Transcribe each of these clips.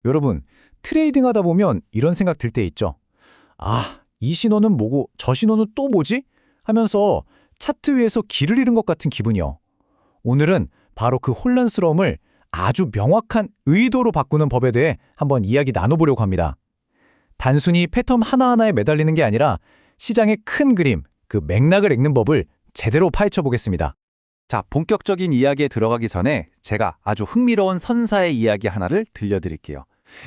여러분, 트레이딩 하다 보면 이런 생각 들 때 있죠. 아, 이 신호는 뭐고 저 신호는 또 뭐지? 하면서 차트 위에서 길을 잃은 것 같은 기분이요. 오늘은 바로 그 혼란스러움을 아주 명확한 의도로 바꾸는 법에 대해 한번 이야기 나눠보려고 합니다. 단순히 패턴 하나하나에 매달리는 게 아니라 시장의 큰 그림, 그 맥락을 읽는 법을 제대로 파헤쳐 보겠습니다. 자, 본격적인 이야기에 들어가기 전에 제가 아주 흥미로운 선사의 이야기 하나를 들려드릴게요.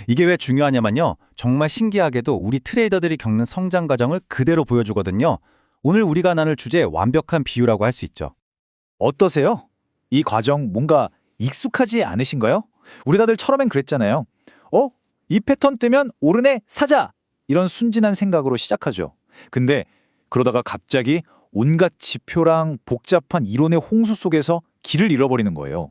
이게 왜 중요하냐면요. 정말 신기하게도 우리 트레이더들이 겪는 성장 과정을 그대로 보여주거든요. 오늘 우리가 나눌 주제의 완벽한 비유라고 할 수 있죠. 어떠세요? 이 과정 뭔가 익숙하지 않으신가요? 우리 다들 처음엔 그랬잖아요. 이 패턴 뜨면 오르네 사자! 이런 순진한 생각으로 시작하죠. 근데 그러다가 갑자기 온갖 지표랑 복잡한 이론의 홍수 속에서 길을 잃어버리는 거예요.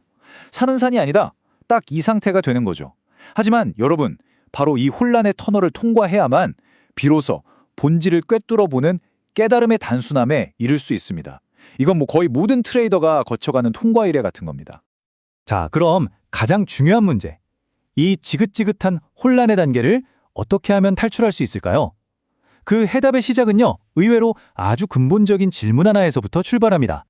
사는 산이 아니다. 딱 이 상태가 되는 거죠. 하지만 여러분, 바로 이 혼란의 터널을 통과해야만 비로소 본질을 꿰뚫어보는 깨달음의 단순함에 이를 수 있습니다. 이건 거의 모든 트레이더가 거쳐가는 통과 이래 같은 겁니다. 자, 그럼 가장 중요한 문제. 이 지긋지긋한 혼란의 단계를 어떻게 하면 탈출할 수 있을까요? 그 해답의 시작은요, 의외로 아주 근본적인 질문 하나에서부터 출발합니다.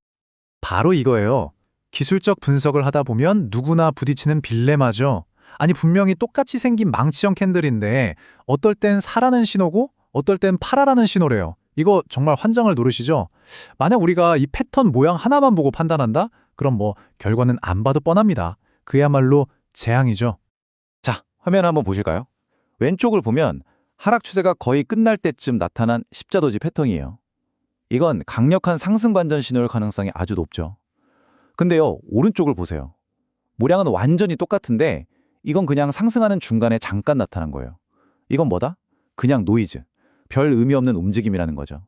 바로 이거예요. 기술적 분석을 하다 보면 누구나 부딪히는 딜레마죠. 아니, 분명히 똑같이 생긴 망치형 캔들인데 어떨 땐 사라는 신호고 어떨 땐 팔아라는 신호래요. 이거 정말 환장을 노르시죠? 만약 우리가 이 패턴 모양 하나만 보고 판단한다? 그럼 결과는 안 봐도 뻔합니다. 그야말로 재앙이죠. 자, 화면 한번 보실까요? 왼쪽을 보면 하락 추세가 거의 끝날 때쯤 나타난 십자도지 패턴이에요. 이건 강력한 상승 반전 신호일 가능성이 아주 높죠. 근데요, 오른쪽을 보세요. 모량은 완전히 똑같은데 이건 그냥 상승하는 중간에 잠깐 나타난 거예요. 이건 뭐다? 그냥 노이즈, 별 의미 없는 움직임이라는 거죠.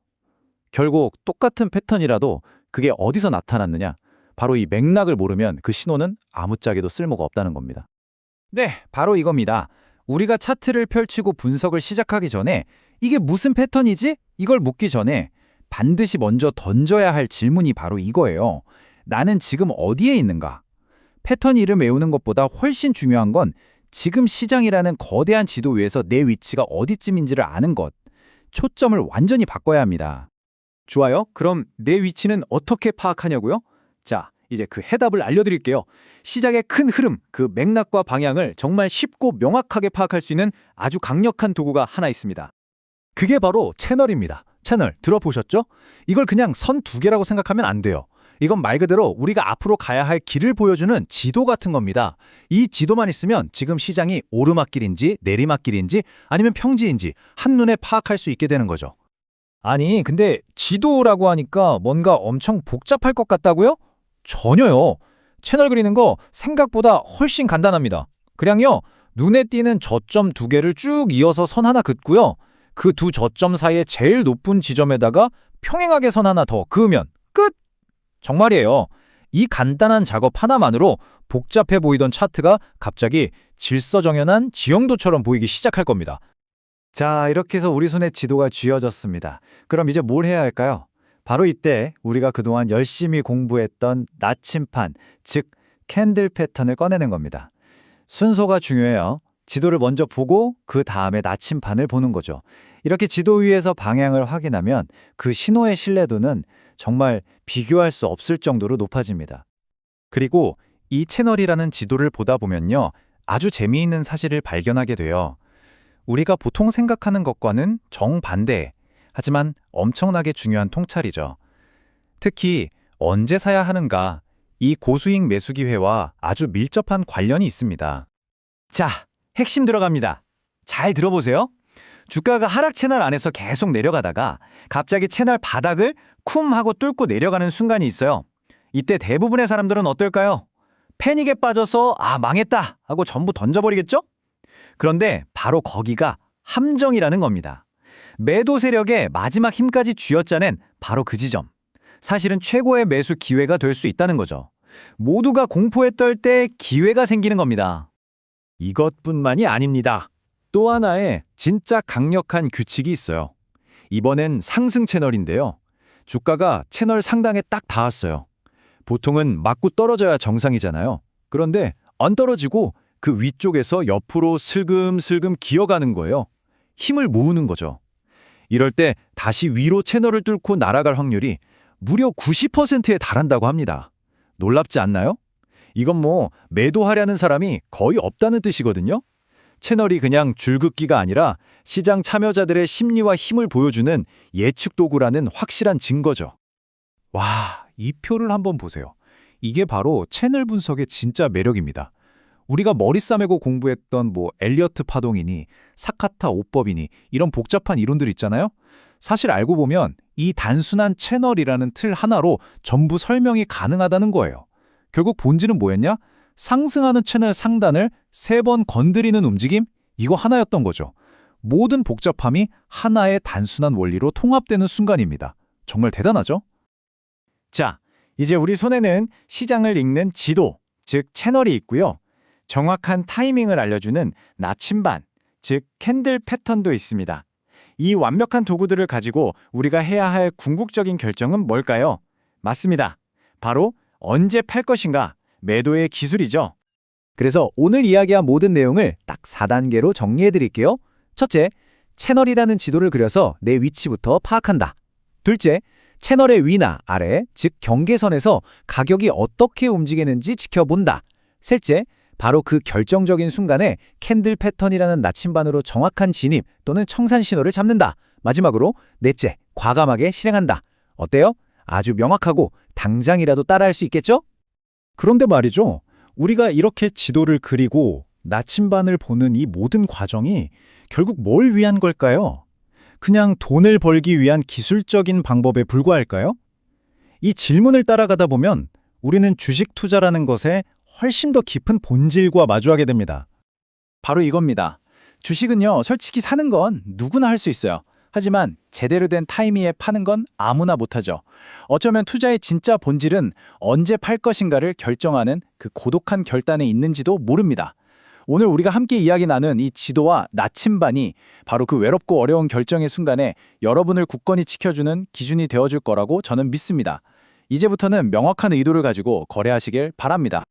결국 똑같은 패턴이라도 그게 어디서 나타났느냐? 바로 이 맥락을 모르면 그 신호는 아무짝에도 쓸모가 없다는 겁니다. 네, 바로 이겁니다. 우리가 차트를 펼치고 분석을 시작하기 전에 이게 무슨 패턴이지? 이걸 묻기 전에 반드시 먼저 던져야 할 질문이 바로 이거예요. 나는 지금 어디에 있는가? 패턴 이름 외우는 것보다 훨씬 중요한 건 지금 시장이라는 거대한 지도 위에서 내 위치가 어디쯤인지를 아는 것. 초점을 완전히 바꿔야 합니다. 좋아요. 그럼 내 위치는 어떻게 파악하냐고요? 자, 이제 그 해답을 알려드릴게요. 시장의 큰 흐름, 그 맥락과 방향을 정말 쉽고 명확하게 파악할 수 있는 아주 강력한 도구가 하나 있습니다. 그게 바로 채널입니다. 채널 들어보셨죠? 이걸 그냥 선 두 개라고 생각하면 안 돼요. 이건 말 그대로 우리가 앞으로 가야 할 길을 보여주는 지도 같은 겁니다. 이 지도만 있으면 지금 시장이 오르막길인지 내리막길인지 아니면 평지인지 한눈에 파악할 수 있게 되는 거죠. 아니, 근데 지도라고 하니까 뭔가 엄청 복잡할 것 같다고요? 전혀요. 채널 그리는 거 생각보다 훨씬 간단합니다. 그냥요, 눈에 띄는 저점 두 개를 쭉 이어서 선 하나 긋고요. 그 두 저점 사이에 제일 높은 지점에다가 평행하게 선 하나 더 그으면 끝! 정말이에요. 이 간단한 작업 하나만으로 복잡해 보이던 차트가 갑자기 질서정연한 지형도처럼 보이기 시작할 겁니다. 자, 이렇게 해서 우리 손에 지도가 쥐어졌습니다. 그럼 이제 뭘 해야 할까요? 바로 이때 우리가 그동안 열심히 공부했던 나침판, 즉 캔들 패턴을 꺼내는 겁니다. 순서가 중요해요. 지도를 먼저 보고 그 다음에 나침판을 보는 거죠. 이렇게 지도 위에서 방향을 확인하면 그 신호의 신뢰도는 정말 비교할 수 없을 정도로 높아집니다. 그리고 이 채널이라는 지도를 보다 보면요, 아주 재미있는 사실을 발견하게 돼요. 우리가 보통 생각하는 것과는 정반대, 하지만 엄청나게 중요한 통찰이죠. 특히 언제 사야 하는가, 이 고수익 매수 기회와 아주 밀접한 관련이 있습니다. 자, 핵심 들어갑니다. 잘 들어보세요. 주가가 하락 채널 안에서 계속 내려가다가 갑자기 채널 바닥을 쿰 하고 뚫고 내려가는 순간이 있어요. 이때 대부분의 사람들은 어떨까요? 패닉에 빠져서 망했다 하고 전부 던져버리겠죠? 그런데 바로 거기가 함정이라는 겁니다. 매도 세력의 마지막 힘까지 쥐어짜낸 바로 그 지점. 사실은 최고의 매수 기회가 될 수 있다는 거죠. 모두가 공포에 떨 때 기회가 생기는 겁니다. 이것뿐만이 아닙니다. 또 하나의 진짜 강력한 규칙이 있어요. 이번엔 상승 채널인데요. 주가가 채널 상단에 딱 닿았어요. 보통은 맞고 떨어져야 정상이잖아요. 그런데 안 떨어지고 그 위쪽에서 옆으로 슬금슬금 기어가는 거예요. 힘을 모으는 거죠. 이럴 때 다시 위로 채널을 뚫고 날아갈 확률이 무려 90%에 달한다고 합니다. 놀랍지 않나요? 이건 뭐 매도하려는 사람이 거의 없다는 뜻이거든요. 채널이 그냥 줄긋기가 아니라 시장 참여자들의 심리와 힘을 보여주는 예측 도구라는 확실한 증거죠. 와, 이 표를 한번 보세요. 이게 바로 채널 분석의 진짜 매력입니다. 우리가 머리 싸매고 공부했던 엘리어트 파동이니 사카타 5법이니 이런 복잡한 이론들 있잖아요. 사실 알고 보면 이 단순한 채널이라는 틀 하나로 전부 설명이 가능하다는 거예요. 결국 본질은 뭐였냐? 상승하는 채널 상단을 3번 건드리는 움직임? 이거 하나였던 거죠. 모든 복잡함이 하나의 단순한 원리로 통합되는 순간입니다. 정말 대단하죠? 자, 이제 우리 손에는 시장을 읽는 지도, 즉 채널이 있고요. 정확한 타이밍을 알려주는 나침반, 즉 캔들 패턴도 있습니다. 이 완벽한 도구들을 가지고 우리가 해야 할 궁극적인 결정은 뭘까요? 맞습니다. 바로 언제 팔 것인가, 매도의 기술이죠. 그래서 오늘 이야기한 모든 내용을 딱 4단계로 정리해 드릴게요. 첫째, 채널이라는 지도를 그려서 내 위치부터 파악한다. 둘째, 채널의 위나 아래, 즉 경계선에서 가격이 어떻게 움직이는지 지켜본다. 셋째, 바로 그 결정적인 순간에 캔들 패턴이라는 나침반으로 정확한 진입 또는 청산 신호를 잡는다. 마지막으로 넷째, 과감하게 실행한다. 어때요? 아주 명확하고 당장이라도 따라할 수 있겠죠? 그런데 말이죠. 우리가 이렇게 지도를 그리고 나침반을 보는 이 모든 과정이 결국 뭘 위한 걸까요? 그냥 돈을 벌기 위한 기술적인 방법에 불과할까요? 이 질문을 따라가다 보면 우리는 주식 투자라는 것에 훨씬 더 깊은 본질과 마주하게 됩니다. 바로 이겁니다. 주식은요, 솔직히 사는 건 누구나 할 수 있어요. 하지만 제대로 된 타이밍에 파는 건 아무나 못하죠. 어쩌면 투자의 진짜 본질은 언제 팔 것인가를 결정하는 그 고독한 결단에 있는지도 모릅니다. 오늘 우리가 함께 이야기 나눈 이 지도와 나침반이 바로 그 외롭고 어려운 결정의 순간에 여러분을 굳건히 지켜주는 기준이 되어줄 거라고 저는 믿습니다. 이제부터는 명확한 의도를 가지고 거래하시길 바랍니다.